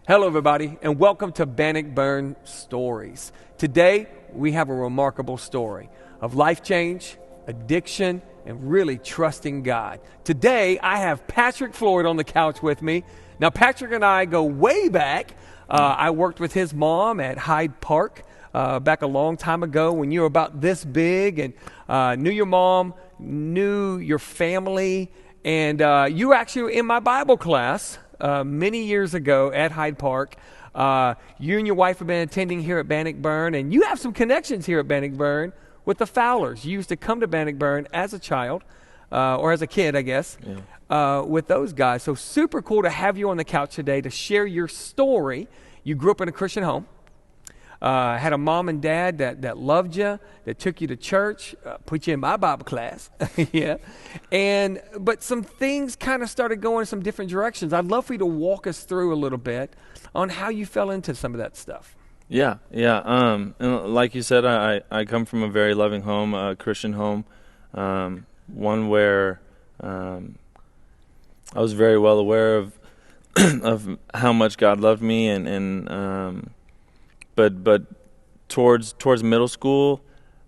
Hello, everybody, and welcome to Bannockburn Stories. Today, we have a remarkable story of life change, addiction, and really trusting God. Today, I have Patrick Floyd on the couch with me. Now, Patrick and I go way back. I worked with his mom at Hyde Park back a long time ago when you were about this big, and knew your mom, knew your family, and you were actually in my Bible class many years ago at Hyde Park. You and your wife have been attending here at Bannockburn, and you have some connections here at Bannockburn with the Fowlers. You used to come to Bannockburn as a child, or as a kid, I guess, with those guys. So super cool to have you on the couch today to share your story. You grew up in a Christian home. Had a mom and dad that loved you, that took you to church, put you in my Bible class, yeah. But some things kind of started going in some different directions. I'd love for you to walk us through a little bit on how you fell into some of that stuff. Yeah. And like you said, I come from a very loving home, a Christian home, one where I was very well aware of of how much God loved me, but towards middle school,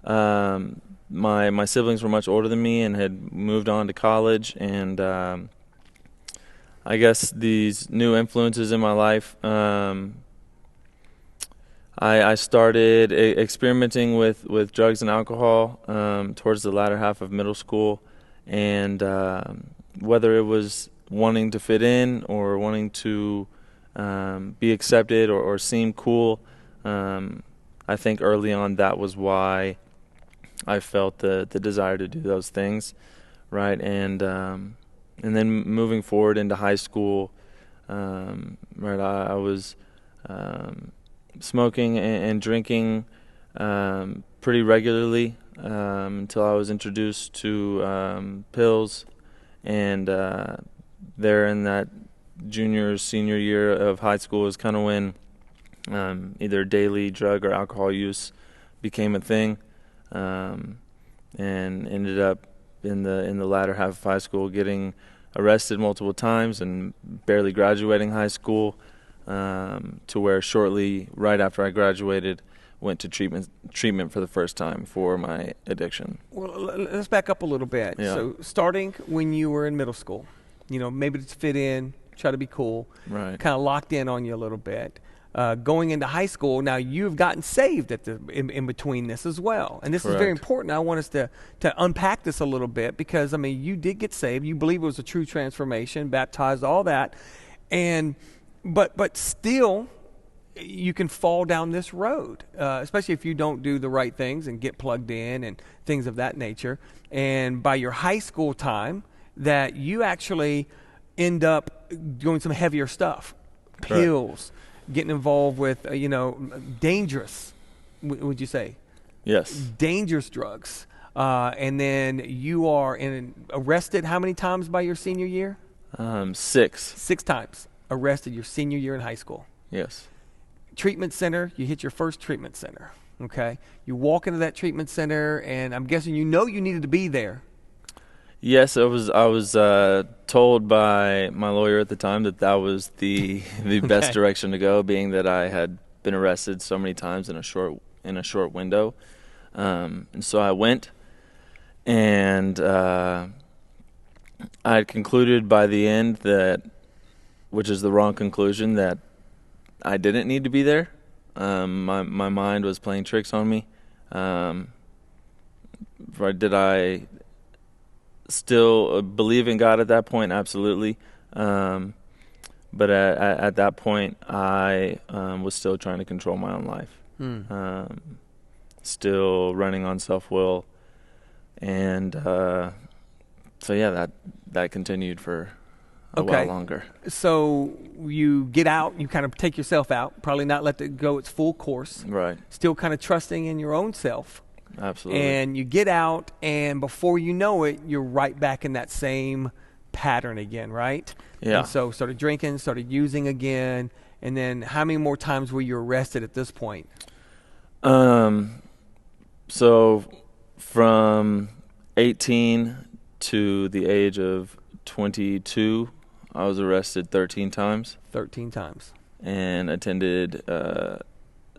my siblings were much older than me and had moved on to college, and I guess these new influences in my life, I started experimenting with drugs and alcohol towards the latter half of middle school, and whether it was wanting to fit in or wanting to be accepted or seem cool, I think early on that was why I felt the desire to do those things, right? And then moving forward into high school, right, I was smoking and drinking pretty regularly until I was introduced to pills, and there in that senior year of high school was kind of when either daily drug or alcohol use became a thing, and ended up in the latter half of high school getting arrested multiple times and barely graduating high school, to where shortly right after I graduated went to treatment for the first time for my addiction. Well, let's back up a little bit. Yeah. So starting when you were in middle school, maybe to fit in, try to be cool, Right. kind of locked in on you a little bit. Going into high school, now you've gotten saved in between this as well. And this is very Correct. important. I want us to unpack this a little bit because, you did get saved. You believe it was a true transformation, baptized, all that. But still, you can fall down this road, especially if you don't do the right things and get plugged in and things of that nature. And by your high school time, that you actually end up doing some heavier stuff, pills, getting involved with, dangerous, would you say? Yes. Dangerous drugs. And then you are arrested how many times by your senior year? 6. 6 times arrested your senior year in high school. Yes. Treatment center, you hit your first treatment center, okay? You walk into that treatment center, and I'm guessing you needed to be there. Yes, I was told by my lawyer at the time that was the best direction to go, being that I had been arrested so many times in a short window, and so I went, and I had concluded by the end which is the wrong conclusion, that I didn't need to be there. My mind was playing tricks on me. Did I still believe in God at that point? Absolutely. But at that point, I was still trying to control my own life, still running on self-will. And so, yeah, that continued for a while longer. So you get out, you kind of take yourself out, probably not let it go its full course. Right. Still kind of trusting in your own self. Absolutely. And you get out, and before you know it, you're right back in that same pattern again, right? Yeah. And so started drinking, started using again, and then how many more times were you arrested at this point? So from 18 to the age of 22, I was arrested 13 times. 13 times. and attended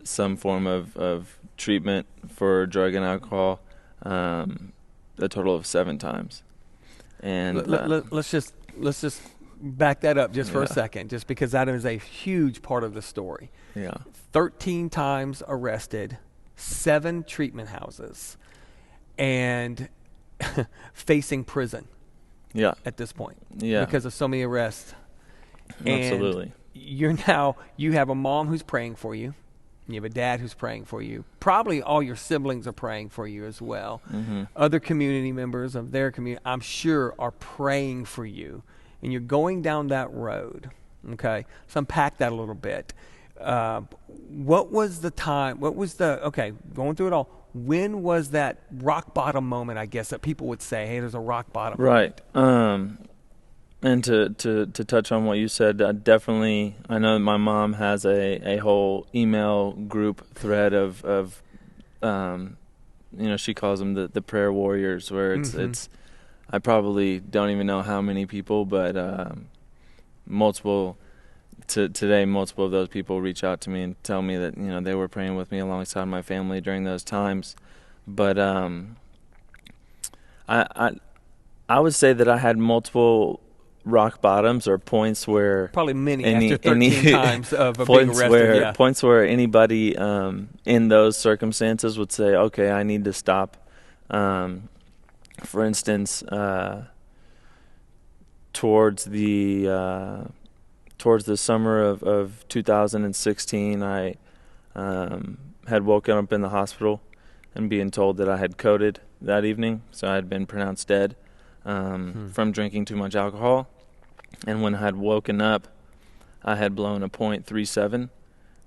some form of treatment for drug and alcohol a total of 7 times. And let's just back that up just for a second, just because that is a huge part of the story. Yeah. 13 times arrested, 7 treatment houses, and facing prison. Yeah. At this point. Yeah. Because of so many arrests. Absolutely. And you have a mom who's praying for you. You have a dad who's praying for you. Probably all your siblings are praying for you as well. Mm-hmm. Other community members of their community, I'm sure, are praying for you. And you're going down that road. Okay? So unpack that a little bit. What was the time? Going through it all, when was that rock bottom moment, I guess, that people would say, hey, there's a rock bottom? Right. And to touch on what you said, definitely, I know that my mom has a whole email group thread of she calls them the prayer warriors, where it's I probably don't even know how many people, but multiple of those people reach out to me and tell me that they were praying with me alongside my family during those times. But I would say that I had multiple rock bottoms, or points where probably many after 13 times of being arrested. Points where anybody in those circumstances would say, okay, I need to stop. For instance, towards the summer of 2016, I had woken up in the hospital and being told that I had coded that evening, so I had been pronounced dead from drinking too much alcohol. And when I had woken up, I had blown a .37,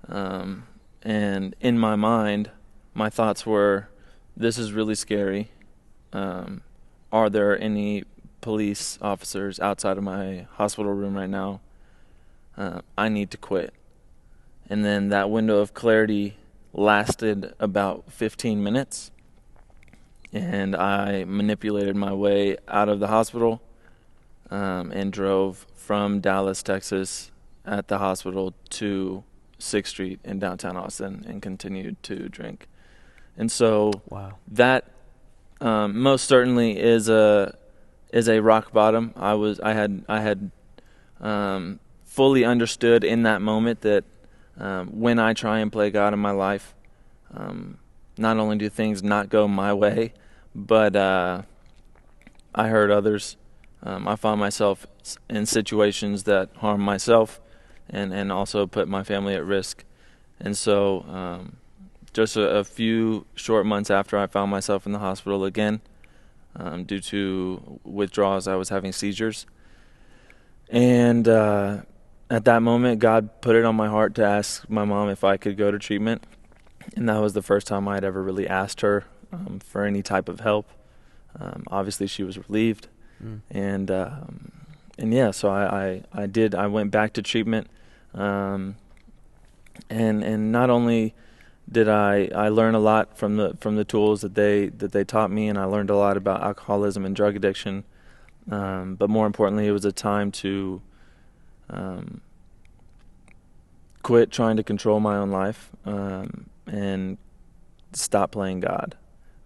and in my mind, my thoughts were, this is really scary. Are there any police officers outside of my hospital room right now? I need to quit. And then that window of clarity lasted about 15 minutes, and I manipulated my way out of the hospital and drove from Dallas, Texas, at the hospital to 6th Street in downtown Austin and continued to drink. And so that most certainly is a rock bottom. I had fully understood in that moment that when I try and play God in my life, not only do things not go my way, but I hurt others. I found myself in situations that harm myself and also put my family at risk. And so just a few short months after I found myself in the hospital again, due to withdrawals, I was having seizures. And at that moment, God put it on my heart to ask my mom if I could go to treatment. And that was the first time I had ever really asked her for any type of help. Obviously, she was relieved. And so I did. I went back to treatment, and not only did I learn a lot from the tools that they taught me, and I learned a lot about alcoholism and drug addiction, but more importantly, it was a time to quit trying to control my own life and stop playing God,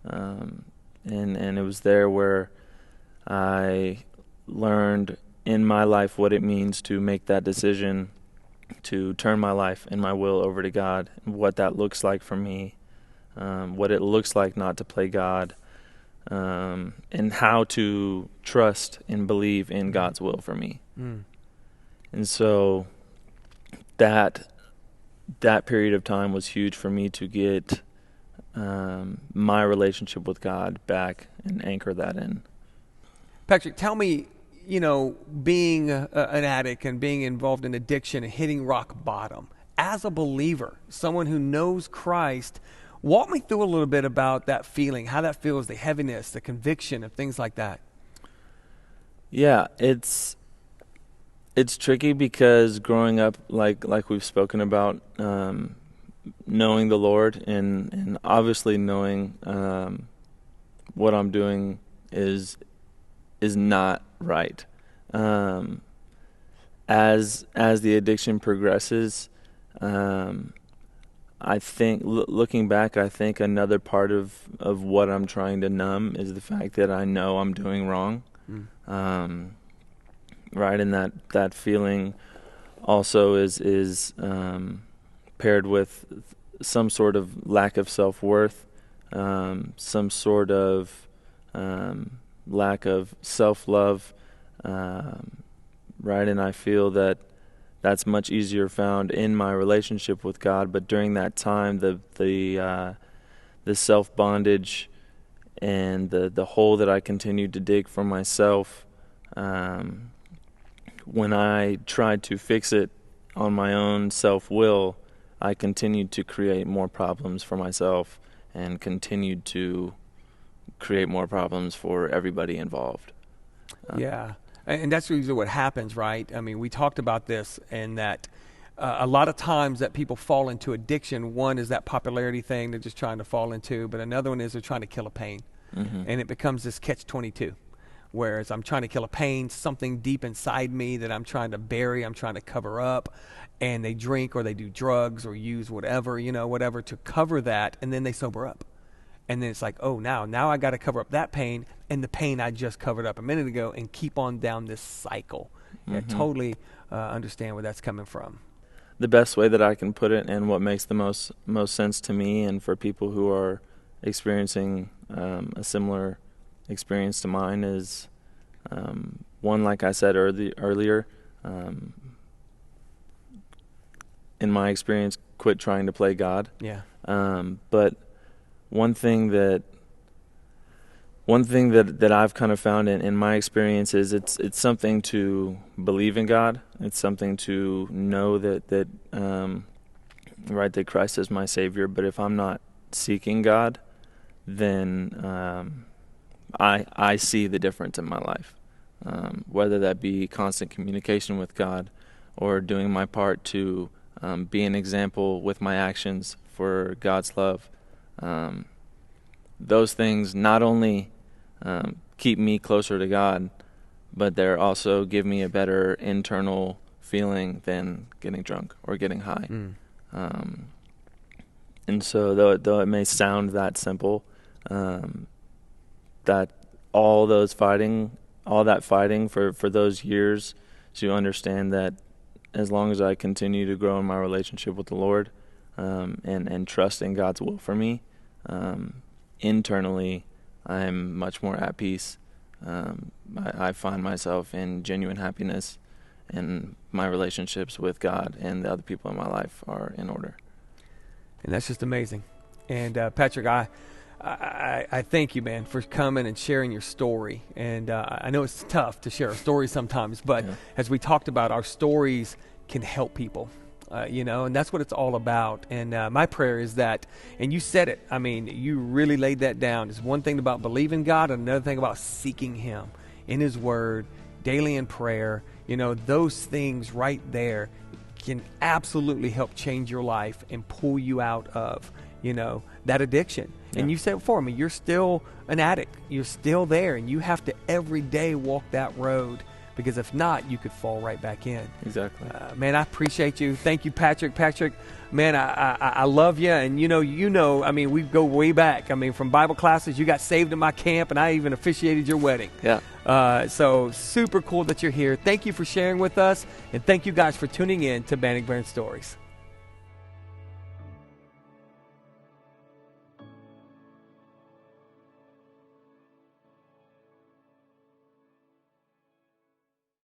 and it was there where I learned in my life what it means to make that decision to turn my life and my will over to God, and what that looks like for me, what it looks like not to play God, and how to trust and believe in God's will for me. And so that period of time was huge for me to get my relationship with God back and anchor that in. Patrick, tell me, being an addict and being involved in addiction and hitting rock bottom, as a believer, someone who knows Christ, walk me through a little bit about that feeling, how that feels, the heaviness, the conviction, of things like that. Yeah, it's tricky because growing up, like we've spoken about, knowing the Lord and obviously knowing what I'm doing is not right. As the addiction progresses, I think, looking back, I think another part of what I'm trying to numb is the fact that I know I'm doing wrong. Right, and that feeling also is paired with some sort of lack of self-worth, some sort of lack of self-love, right? And I feel that that's much easier found in my relationship with God. But during that time, the self-bondage and the hole that I continued to dig for myself, when I tried to fix it on my own self-will, I continued to create more problems for myself and continued to create more problems for everybody involved. Yeah. And that's usually what happens, right? I mean, we talked about this, and that a lot of times that people fall into addiction, one is that popularity thing they're just trying to fall into, but another one is they're trying to kill a pain. And it becomes this catch-22. Whereas I'm trying to kill a pain, something deep inside me that I'm trying to bury, I'm trying to cover up, and they drink or they do drugs or use whatever, whatever to cover that, and then they sober up. And then it's like, oh, now I got to cover up that pain and the pain I just covered up a minute ago, and keep on down this cycle. I totally understand where that's coming from. The best way that I can put it, and what makes the most sense to me and for people who are experiencing a similar experience to mine, is one, like I said earlier, in my experience, quit trying to play God. Yeah. But one thing that I've kind of found in my experience is it's something to believe in God. It's something to know that right, that Christ is my Savior. But if I'm not seeking God, then I see the difference in my life, whether that be constant communication with God or doing my part to be an example with my actions for God's love. Those things not only keep me closer to God, but they also give me a better internal feeling than getting drunk or getting high. And so though it may sound that simple, that all that fighting for those years, to understand that as long as I continue to grow in my relationship with the Lord, and trust in God's will for me, internally I'm much more at peace. I find myself in genuine happiness, and my relationships with God and the other people in my life are in order. And that's just amazing. And Patrick, I thank you, man, for coming and sharing your story. And I know it's tough to share a story sometimes, but as we talked about, our stories can help people, and that's what it's all about. And my prayer is that, and you said it, I mean, you really laid that down. It's one thing about believing God, and another thing about seeking Him in His Word, daily in prayer. Those things right there can absolutely help change your life and pull you out of, that addiction. Yeah. And you said before, you're still an addict. You're still there, and you have to every day walk that road, because if not, you could fall right back in. Exactly. Man, I appreciate you. Thank you, Patrick. Patrick, man, I love you. And we go way back. From Bible classes, you got saved in my camp, and I even officiated your wedding. Yeah. So super cool that you're here. Thank you for sharing with us, and thank you guys for tuning in to Bannockburn Stories.